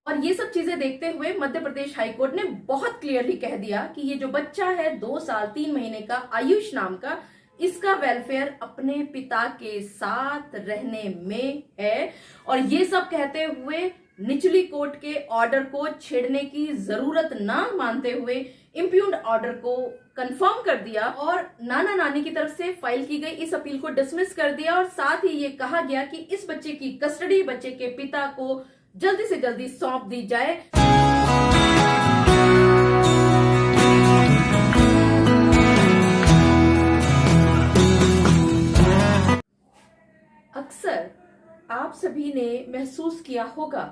और ये सब चीजें देखते हुए मध्य प्रदेश हाईकोर्ट ने बहुत क्लियरली कह दिया कि ये जो बच्चा है 2 साल 3 महीने का आयुष नाम का, इसका वेलफेयर अपने पिता के साथ रहने में है। और ये सब कहते हुए निचली कोर्ट के ऑर्डर को छेड़ने की जरूरत ना मानते हुए इम्प्यूग्ड ऑर्डर को कंफर्म कर दिया और नाना नानी की तरफ से फाइल की गई इस अपील को डिसमिस कर दिया। और साथ ही ये कहा गया कि इस बच्चे की कस्टडी बच्चे के पिता को जल्दी से जल्दी सौंप दी जाए। अक्सर आप सभी ने महसूस किया होगा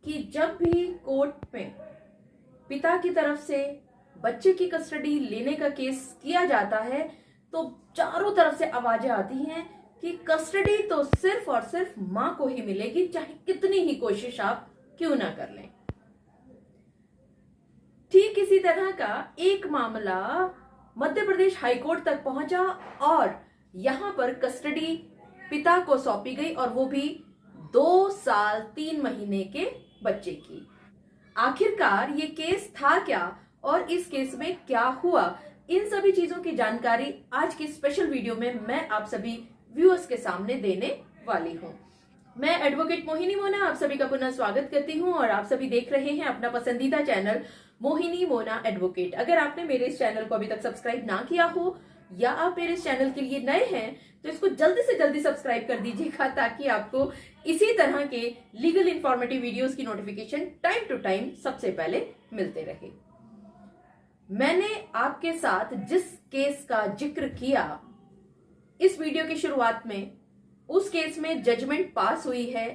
कि जब भी कोर्ट में पिता की तरफ से बच्चे की कस्टडी लेने का केस किया जाता है तो चारों तरफ से आवाजें आती हैं कि कस्टडी तो सिर्फ और सिर्फ मां को ही मिलेगी, चाहे कितनी ही कोशिश आप क्यों ना कर लें। ठीक इसी तरह का एक मामला मध्य प्रदेश हाईकोर्ट तक पहुंचा और यहां पर कस्टडी पिता को सौंपी गई और वो भी 2 साल 3 महीने के बच्चे की। आखिरकार ये केस था क्या और इस केस में क्या हुआ, इन सभी चीजों की जानकारी आज की स्पेशल वीडियो में मैं आप सभी व्यूअर्स के सामने देने वाली हूँ। मैं एडवोकेट मोहिनी मोना आप सभी का पुनः स्वागत करती हूँ और आप सभी देख रहे हैं अपना पसंदीदा चैनल मोहिनी मोना एडवोकेट। अगर आपने मेरे इस चैनल को अभी तक सब्सक्राइब ना किया हो या आप मेरे इस चैनल के लिए नए हैं तो इसको जल्दी से जल्दी सब्सक्राइब कर दीजिएगा ताकि आपको इसी तरह के लीगल इंफॉर्मेटिव वीडियोस की नोटिफिकेशन टाइम टू टाइम सबसे पहले मिलते रहे। मैंने आपके साथ जिस केस का जिक्र किया इस वीडियो की शुरुआत में, उस केस में जजमेंट पास हुई है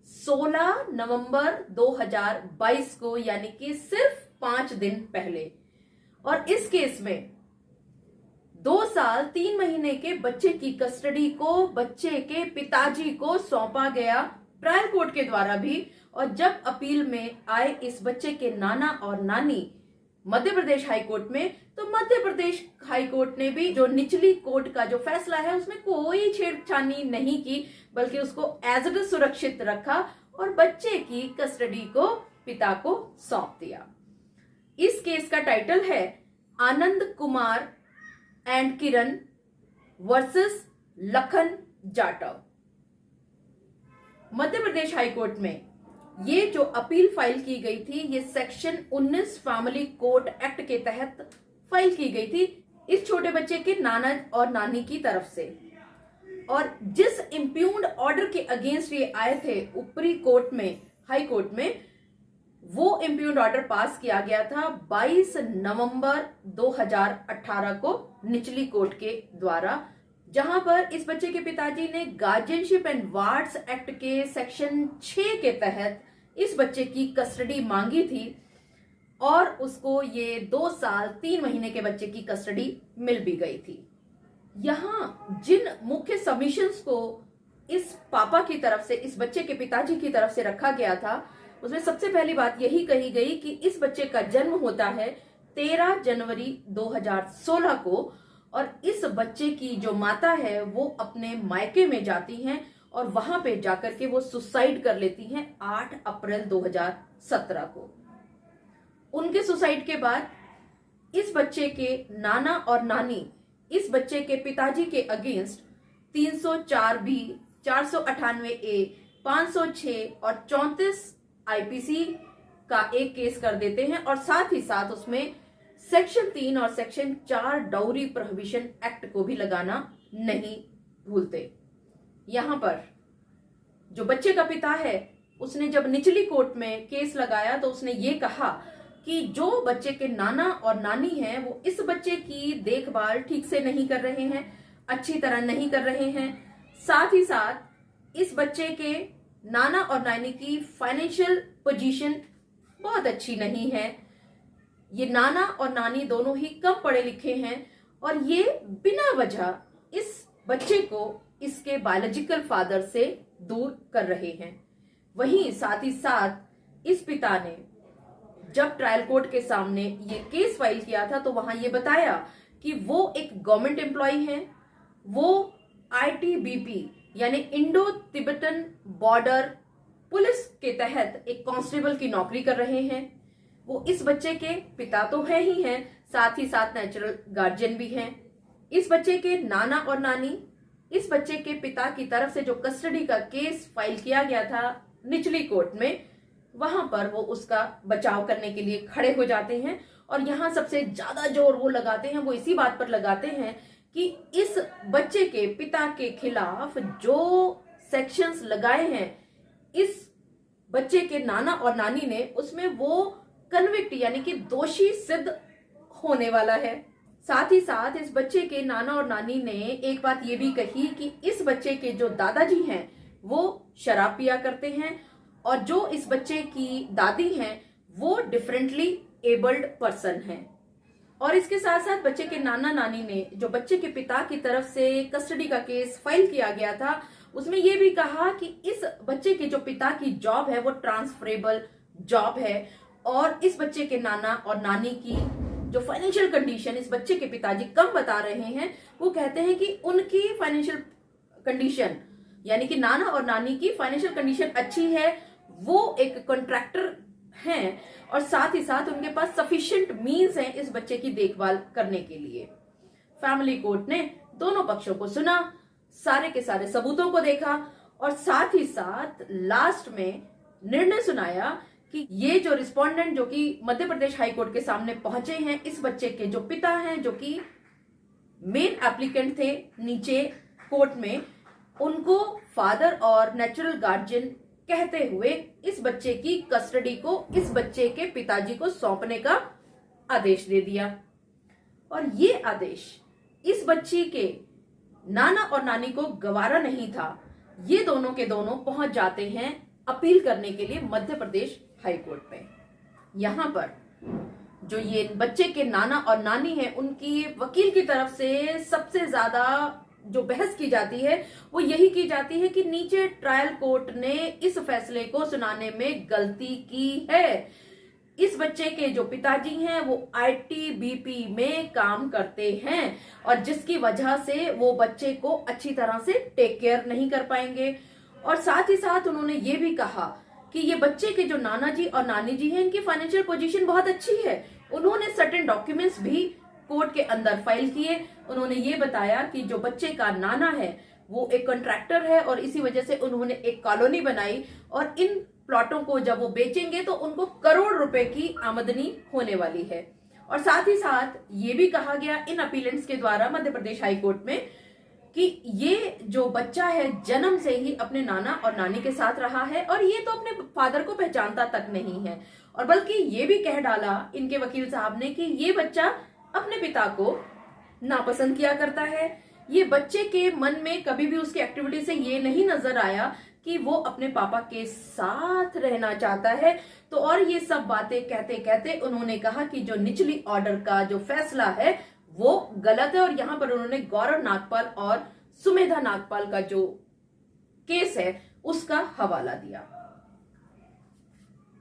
16 नवंबर 2022 को, यानी कि सिर्फ 5 दिन पहले। और इस केस में 2 साल 3 महीने के बच्चे की कस्टडी को बच्चे के पिताजी को सौंपा गया ट्रायल कोर्ट के द्वारा भी। और जब अपील में आए इस बच्चे के नाना और नानी मध्य प्रदेश हाईकोर्ट में, तो मध्य प्रदेश हाईकोर्ट ने भी जो निचली कोर्ट का जो फैसला है उसमें कोई छेड़छानी नहीं की, बल्कि उसको एज इट इज सुरक्षित रखा और बच्चे की कस्टडी को पिता को सौंप दिया। इस केस का टाइटल है Anand Kumar and Kiran versus Lakhan Jatav. Madhya Pradesh high court में ये जो अपील फाइल की गई थी ये सेक्शन 19 फैमिली कोर्ट एक्ट के तहत फाइल की गई थी इस छोटे बच्चे के नाना और नानी की तरफ से। और जिस इम्प्यूग्ड ऑर्डर के अगेंस्ट ये आए थे ऊपरी कोर्ट में, हाई कोर्ट में, वो इम्प्यूग्ड ऑर्डर पास किया गया था 22 नवंबर 2018 को निचली कोर्ट के द्वारा, जहां पर इस बच्चे के पिताजी ने गार्जियनशिप एंड वार्ड्स एक्ट के सेक्शन 6 के तहत इस बच्चे की कस्टडी मांगी थी और उसको ये 2 साल 3 महीने के बच्चे की कस्टडी मिल भी गई थी। यहां जिन मुख्य सबमिशंस को इस पापा की तरफ से, इस बच्चे के पिताजी की तरफ से रखा गया था, उसमें सबसे पहली बात यही कही गई कि इस बच्चे का जन्म होता है 13 जनवरी 2016 को और इस बच्चे की जो माता है वो अपने मायके में जाती हैं और वहां पे जाकर के वो सुसाइड कर लेती हैं 8 अप्रैल 2017 को। उनके सुसाइड के बाद इस बच्चे के नाना और नानी इस बच्चे के पिताजी के अगेंस्ट 304 बी, 498 ए, 506 और 34 आईपीसी का एक केस कर देते हैं और साथ ही साथ उसमें सेक्शन 3 और सेक्शन 4 डाउरी प्रोहिबिशन एक्ट को भी लगाना नहीं भूलते। यहां पर जो बच्चे का पिता है उसने जब निचली कोर्ट में केस लगाया तो उसने ये कहा कि जो बच्चे के नाना और नानी हैं वो इस बच्चे की देखभाल ठीक से नहीं कर रहे हैं, अच्छी तरह नहीं कर रहे हैं। साथ ही साथ इस बच्चे के नाना और नानी की फाइनेंशियल पोजीशन बहुत अच्छी नहीं है। ये नाना और नानी दोनों ही कम पढ़े लिखे हैं और ये बिना वजह इस बच्चे को इसके बायोलॉजिकल फादर से दूर कर रहे हैं। वहीं साथ ही साथ इस पिता ने जब ट्रायल कोर्ट के सामने ये केस फाइल किया था तो वहां ये बताया कि वो एक गवर्नमेंट एम्प्लॉय हैं, वो आईटीबीपी यानी इंडो तिब्बतन बॉर्डर पुलिस के तहत एक कांस्टेबल की नौकरी कर रहे हैं। वो इस बच्चे के पिता तो हैं ही हैं, साथ ही साथ नेचुरल गार्जियन भी हैं। इस बच्चे के नाना और नानी इस बच्चे के पिता की तरफ से जो कस्टडी का केस फाइल किया गया था निचली कोर्ट में, वहां पर वो उसका बचाव करने के लिए खड़े हो जाते हैं। और यहां सबसे ज्यादा जोर वो लगाते हैं, वो इसी बात पर लगाते हैं कि इस बच्चे के पिता के खिलाफ जो सेक्शंस लगाए हैं इस बच्चे के नाना और नानी ने, उसमें वो कन्विक्ट यानी कि दोषी सिद्ध होने वाला है। साथ ही साथ इस बच्चे के नाना और नानी ने एक बात ये भी कही कि इस बच्चे के जो दादाजी हैं वो शराब पिया करते हैं, और जो इस बच्चे की दादी हैं वो डिफरेंटली एबल्ड पर्सन हैं। और इसके साथ साथ बच्चे के नाना नानी ने जो बच्चे के पिता की तरफ से कस्टडी का केस फाइल किया गया था उसमें यह भी कहा कि इस बच्चे के जो पिता की जॉब है वो ट्रांसफरेबल जॉब है, और इस बच्चे के नाना और नानी की जो फाइनेंशियल कंडीशन इस बच्चे के पिताजी कम बता रहे हैं, वो कहते हैं कि उनकी फाइनेंशियल कंडीशन यानी कि नाना और नानी की फाइनेंशियल कंडीशन अच्छी है, वो एक कॉन्ट्रैक्टर हैं और साथ ही साथ उनके पास सफिशिएंट मीन्स हैं इस बच्चे की देखभाल करने के लिए। फैमिली कोर्ट ने दोनों पक्षों को सुना, सारे के सारे सबूतों को देखा और साथ ही साथ लास्ट में निर्णय सुनाया कि ये जो रिस्पोंडेंट जो कि मध्य प्रदेश हाई कोर्ट के सामने पहुंचे हैं, इस बच्चे के जो पिता हैं जो कि मेन एप्लीकेंट थे नीचे कोर्ट में, उनको फादर और नेचुरल गार्जियन कहते हुए इस बच्चे की कस्टडी को इस बच्चे के पिताजी को सौंपने का आदेश दे दिया। और ये आदेश इस बच्ची के नाना और नानी को गवारा नहीं था। ये दोनों के दोनों पहुंच जाते हैं अपील करने के लिए मध्य प्रदेश हाई कोर्ट में। यहां पर जो ये बच्चे के नाना और नानी हैं उनकी वकील की तरफ से सबसे ज्यादा जो बहस की जाती है वो यही की जाती है कि नीचे ट्रायल कोर्ट ने इस फैसले को सुनाने में गलती की है। इस बच्चे के जो पिताजी हैं वो आईटीबीपी में काम करते हैं और जिसकी वजह से वो बच्चे को अच्छी तरह से टेक केयर नहीं कर पाएंगे। और साथ ही साथ उन्होंने ये भी कहा कि ये बच्चे के जो नाना जी और नानी जी हैं इनकी फाइनेंशियल पोजीशन बहुत अच्छी है। उन्होंने सर्टेन डॉक्यूमेंट्स भी कोर्ट के अंदर फाइल किए। उन्होंने ये बताया कि जो बच्चे का नाना है वो एक कॉन्ट्रैक्टर है और इसी वजह से उन्होंने एक कॉलोनी बनाई और इन प्लॉटों को जब वो बेचेंगे तो उनको करोड़ रुपए की आमदनी होने वाली है। और साथ ही साथ ये भी कहा गया इन अपीलेंट्स के द्वारा मध्य प्रदेश हाई कोर्ट में कि ये जो बच्चा है जन्म से ही अपने नाना और नानी के साथ रहा है और ये तो अपने फादर को पहचानता तक नहीं है, और बल्कि ये भी कह डाला इनके वकील साहब ने कि ये बच्चा अपने पिता को नापसंद किया करता है। ये बच्चे के मन में कभी भी उसकी एक्टिविटी से ये नहीं नजर आया कि वो अपने पापा के साथ रहना चाहता है। तो और ये सब बातें कहते कहते उन्होंने कहा कि जो निचली ऑर्डर का जो फैसला है वो गलत है, और यहां पर उन्होंने गौरव नागपाल और सुमेधा नागपाल का जो केस है उसका हवाला दिया।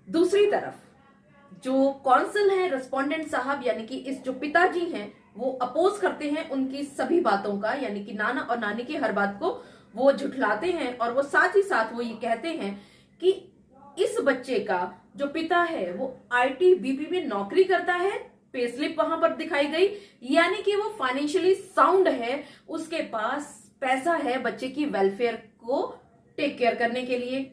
दूसरी तरफ जो कौंसिल है रेस्पोंडेंट साहब यानी कि इस जो पिताजी हैं वो अपोज करते हैं उनकी सभी बातों का, यानी कि नाना और नानी की हर बात को वो झुठलाते हैं और वो साथ ही साथ वो ये कहते हैं कि इस बच्चे का जो पिता है वो आईटीबीपी में नौकरी करता है, पे स्लिप वहां पर दिखाई गई, यानी कि वो फाइनेंशियली साउंड है, उसके पास पैसा है बच्चे की वेलफेयर को टेक केयर करने के लिए।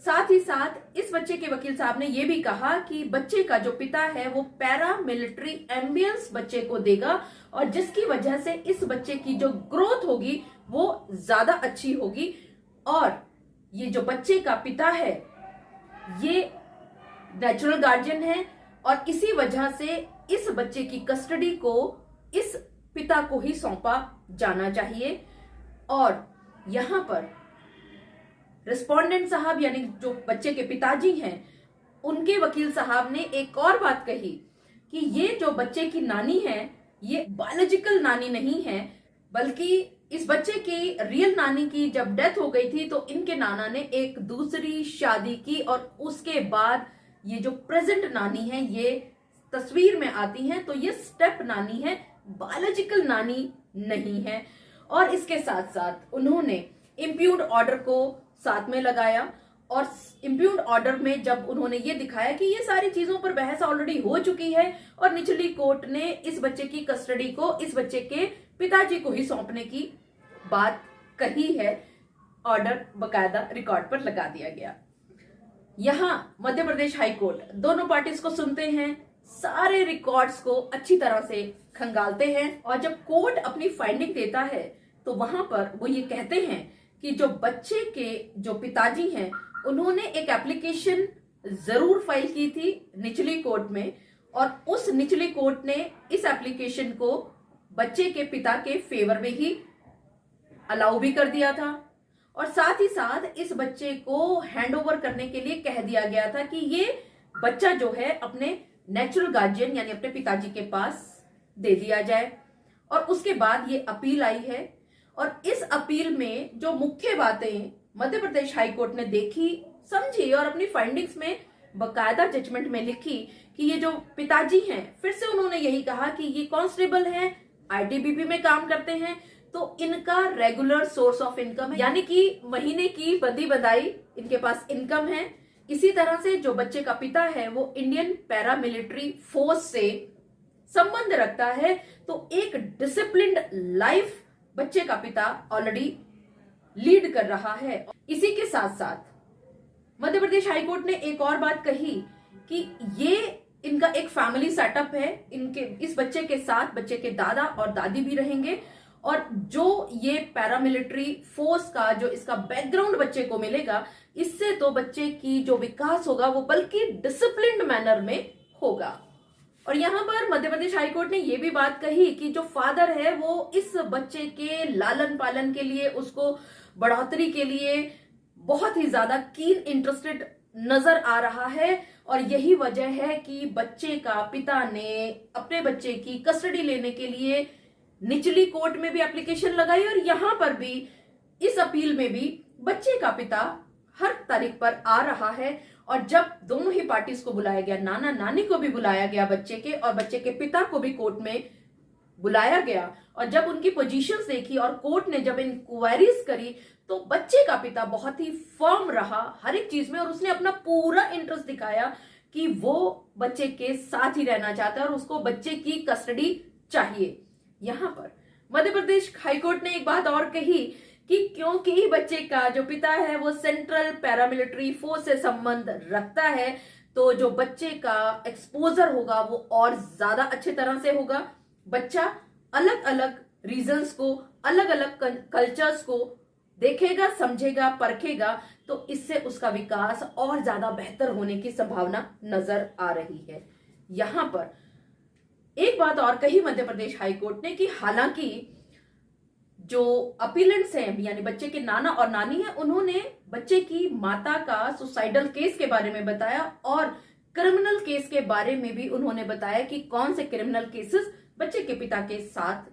साथ ही साथ इस बच्चे के वकील साहब ने यह भी कहा कि बच्चे का जो पिता है वो पैरा मिलिट्री एम्बियंस बच्चे को देगा और जिसकी वजह से इस बच्चे की जो ग्रोथ होगी वो ज्यादा अच्छी होगी, और ये जो बच्चे का पिता है ये नेचुरल गार्जियन है और इसी वजह से इस बच्चे की कस्टडी को इस पिता को ही सौंपा जाना चाहिए। और यहां पर रिस्पोंडेंट साहब यानी जो बच्चे के पिताजी हैं उनके वकील साहब ने एक और बात कही कि ये जो बच्चे की नानी है ये बायोलॉजिकल नानी नहीं है, बल्कि इस बच्चे की रियल नानी की जब डेथ हो गई थी तो इनके नाना ने एक दूसरी शादी की और उसके बाद ये जो प्रेजेंट नानी है ये तस्वीर में आती हैं, तो ये स्टेप नानी है, बायोलॉजिकल नानी नहीं है। और इसके साथ साथ उन्होंने इम्प्यूग्ड ऑर्डर को साथ में लगाया और इम्प्यूग्ड ऑर्डर में जब उन्होंने ये दिखाया कि ये सारी चीजों पर बहस ऑलरेडी हो चुकी है और निचली कोर्ट ने इस बच्चे की कस्टडी को इस बच्चे के पिताजी को ही सौंपने की बात कही है, ऑर्डर बकायदा रिकॉर्ड पर लगा दिया गया। यहां मध्य प्रदेश हाई कोर्ट दोनों पार्टीज को सुनते हैं, सारे रिकॉर्ड्स को अच्छी तरह से खंगालते हैं और जब कोर्ट अपनी फाइंडिंग देता है तो वहां पर वो ये कहते हैं कि जो बच्चे के जो पिताजी हैं उन्होंने एक एप्लीकेशन जरूर फाइल की थी निचली कोर्ट में और उस निचली कोर्ट ने इस एप्लीकेशन को बच्चे के पिता के फेवर में ही अलाउ भी कर दिया था और साथ ही साथ इस बच्चे को हैंडओवर करने के लिए कह दिया गया था कि ये बच्चा जो है अपने नेचुरल गार्जियन यानी अपने पिताजी के पास दे दिया जाए। और उसके बाद ये अपील आई है और इस अपील में जो मुख्य बातें मध्य प्रदेश हाई कोर्ट ने देखी, समझी और अपनी फाइंडिंग्स में बकायदा जजमेंट में लिखी कि ये जो पिताजी हैं, फिर से उन्होंने यही कहा कि ये कांस्टेबल हैं, आईटीबीपी में काम करते हैं, तो इनका रेगुलर सोर्स ऑफ इनकम है, यानी कि महीने की बंदी बंदाई इनके पास इनकम है। इसी तरह से जो बच्चे का पिता है वो इंडियन पैरामिलिट्री फोर्स से संबंध रखता है, तो एक डिसिप्लिन्ड लाइफ बच्चे का पिता ऑलरेडी लीड कर रहा है। इसी के साथ साथ मध्य प्रदेश हाईकोर्ट ने एक और बात कही कि ये इनका एक फैमिली सेटअप है, इनके इस बच्चे के साथ बच्चे के दादा और दादी भी रहेंगे और जो ये पैरामिलिट्री फोर्स का जो इसका बैकग्राउंड बच्चे को मिलेगा, इससे तो बच्चे की जो विकास होगा वो बल्कि डिसिप्लिन्ड मैनर में होगा। और यहां पर मध्य प्रदेश हाईकोर्ट ने यह भी बात कही कि जो फादर है वो इस बच्चे के लालन पालन के लिए, उसको बढ़ोतरी के लिए बहुत ही ज्यादा कीन इंटरेस्टेड नजर आ रहा है और यही वजह है कि बच्चे का पिता ने अपने बच्चे की कस्टडी लेने के लिए निचली कोर्ट में भी एप्लीकेशन लगाई और यहां पर भी इस अपील में भी बच्चे का पिता हर तारीख पर आ रहा है। और जब दोनों ही पार्टीज को बुलाया गया, नाना नानी को भी बुलाया गया बच्चे के और बच्चे के पिता को भी कोर्ट में बुलाया गया और जब उनकी पोजीशंस देखी और कोर्ट ने जब इंक्वायरीज करी तो बच्चे का पिता बहुत ही फर्म रहा हर एक चीज में और उसने अपना पूरा इंटरेस्ट दिखाया कि वो बच्चे के साथ ही रहना चाहता है और उसको बच्चे की कस्टडी चाहिए। यहां पर मध्य प्रदेश हाईकोर्ट ने एक बात और कही कि क्योंकि बच्चे का जो पिता है वो सेंट्रल पैरामिलिट्री फोर्स से संबंध रखता है तो जो बच्चे का एक्सपोजर होगा वो और ज्यादा अच्छे तरह से होगा। बच्चा अलग अलग रीजंस को, अलग अलग कल्चर्स को देखेगा, समझेगा, परखेगा, तो इससे उसका विकास और ज्यादा बेहतर होने की संभावना नजर आ रही है। यहां पर एक बात और कही मध्य प्रदेश हाईकोर्ट ने कि हालांकि जो अपीलेंट्स हैं यानी बच्चे के नाना और नानी हैं, उन्होंने बच्चे की माता का सुसाइडल केस के बारे में बताया और क्रिमिनल केस के बारे में भी उन्होंने बताया कि कौन से क्रिमिनल केसेस बच्चे के पिता के साथ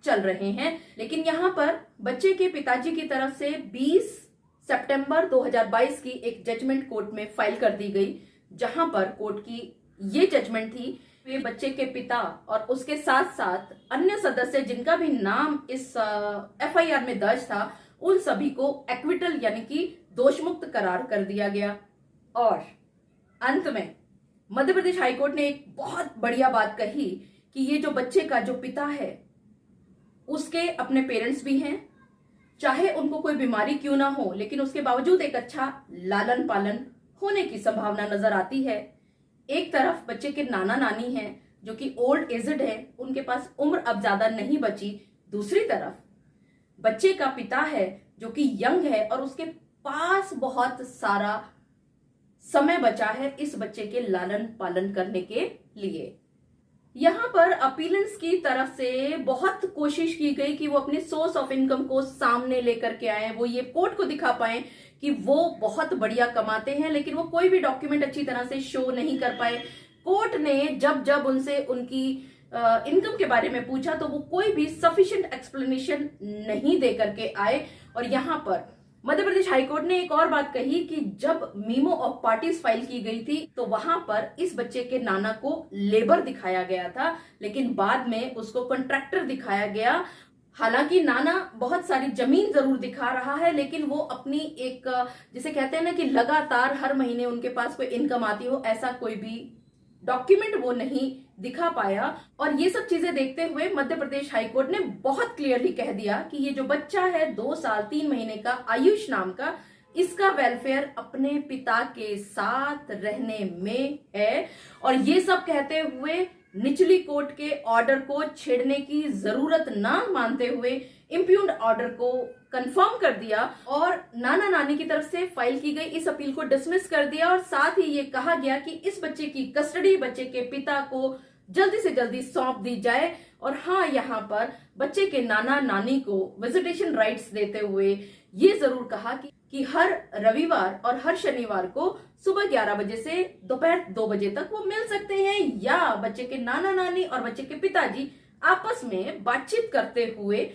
चल रहे हैं। लेकिन यहां पर बच्चे के पिताजी की तरफ से 20 सितंबर 2022 की एक जजमेंट कोर्ट में फाइल कर दी गई, जहां पर कोर्ट की ये जजमेंट थी वे बच्चे के पिता और उसके साथ साथ अन्य सदस्य जिनका भी नाम इस एफआईआर में दर्ज था, उन सभी को एक्विटल यानी कि दोषमुक्त करार कर दिया गया। और अंत में मध्य प्रदेश हाईकोर्ट ने एक बहुत बढ़िया बात कही कि ये जो बच्चे का जो पिता है उसके अपने पेरेंट्स भी हैं, चाहे उनको कोई बीमारी क्यों ना हो, लेकिन उसके बावजूद एक अच्छा लालन पालन होने की संभावना नजर आती है। एक तरफ बच्चे के नाना नानी हैं जो कि ओल्ड एजड है, उनके पास उम्र अब ज्यादा नहीं बची। दूसरी तरफ बच्चे का पिता है जो कि यंग है और उसके पास बहुत सारा समय बचा है इस बच्चे के लालन पालन करने के लिए। यहां पर अपीलेंट्स की तरफ से बहुत कोशिश की गई कि वो अपनी सोर्स ऑफ इनकम को सामने लेकर के आए, वो ये कोर्ट को दिखा पाए कि वो बहुत बढ़िया कमाते हैं, लेकिन वो कोई भी डॉक्यूमेंट अच्छी तरह से शो नहीं कर पाए। कोर्ट ने जब जब उनसे उनकी इनकम के बारे में पूछा तो वो कोई भी सफिशिएंट एक्सप्लेनेशन नहीं दे करके आए। और यहां पर मध्य प्रदेश हाईकोर्ट ने एक और बात कही कि जब मीमो ऑफ पार्टीज फाइल की गई थी तो वहां पर इस बच्चे के नाना को लेबर दिखाया गया था, लेकिन बाद में उसको कॉन्ट्रैक्टर दिखाया गया हालांकि नाना बहुत सारी जमीन जरूर दिखा रहा है, लेकिन वो अपनी एक, जिसे कहते हैं ना कि लगातार हर महीने उनके पास कोई इनकम आती हो, ऐसा कोई भी डॉक्यूमेंट वो नहीं दिखा पाया। और ये सब चीजें देखते हुए मध्य प्रदेश हाईकोर्ट ने बहुत क्लियरली कह दिया कि ये जो बच्चा है 2 साल 3 महीने का आयुष नाम का, इसका वेलफेयर अपने पिता के साथ रहने में है। और ये सब कहते हुए निचली कोर्ट के ऑर्डर को छेड़ने की जरूरत ना मानते हुए इम्प्यूग्ड ऑर्डर को कंफर्म कर दिया और नाना नानी की तरफ से फाइल की गई इस अपील को डिसमिस कर दिया। और साथ ही ये कहा गया कि इस बच्चे की कस्टडी बच्चे के पिता को जल्दी से जल्दी सौंप दी जाए। और हाँ, यहाँ पर बच्चे के नाना नानी को विजिटेशन राइट्स देते हुए ये जरूर कहा कि हर रविवार और हर शनिवार को सुबह 11 बजे से दोपहर 2 बजे तक वो मिल सकते हैं, या बच्चे के नाना नानी और बच्चे के पिताजी आपस में बातचीत करते हुए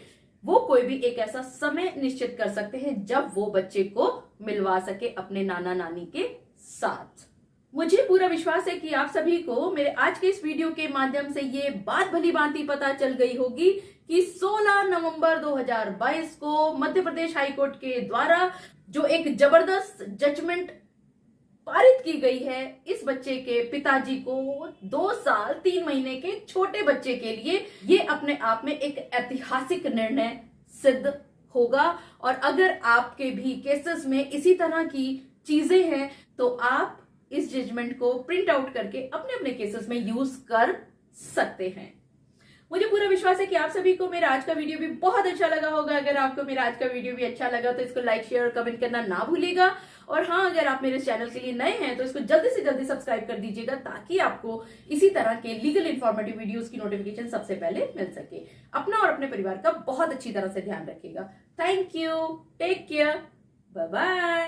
वो कोई भी एक ऐसा समय निश्चित कर सकते हैं जब वो बच्चे को मिलवा सके अपने नाना नानी के साथ। मुझे पूरा विश्वास है कि आप सभी को मेरे आज के इस वीडियो के माध्यम से ये बात भली भांति पता चल गई होगी कि 16 नवंबर 2022 को मध्य प्रदेश हाईकोर्ट के द्वारा जो एक जबरदस्त जजमेंट पारित की गई है, इस बच्चे के पिताजी को 2 साल 3 महीने के छोटे बच्चे के लिए ये अपने आप में एक ऐतिहासिक निर्णय सिद्ध होगा। और अगर आपके भी केसेस में इसी तरह की चीजें हैं तो आप इस जजमेंट को प्रिंट आउट करके अपने अपने केसेस में यूज कर सकते हैं। मुझे पूरा विश्वास है कि आप सभी को मेरा आज का वीडियो भी बहुत अच्छा लगा होगा। अगर आपको मेरा आज का वीडियो भी अच्छा लगा तो इसको लाइक शेयर और कमेंट करना ना भूलिएगा। और हाँ, अगर आप मेरे चैनल के लिए नए हैं तो इसको जल्दी से जल्दी सब्सक्राइब कर दीजिएगा ताकि आपको इसी तरह के लीगल इन्फॉर्मेटिव वीडियोस की नोटिफिकेशन सबसे पहले मिल सके। अपना और अपने परिवार का बहुत अच्छी तरह से ध्यान रखिएगा। Thank you, take care, bye bye.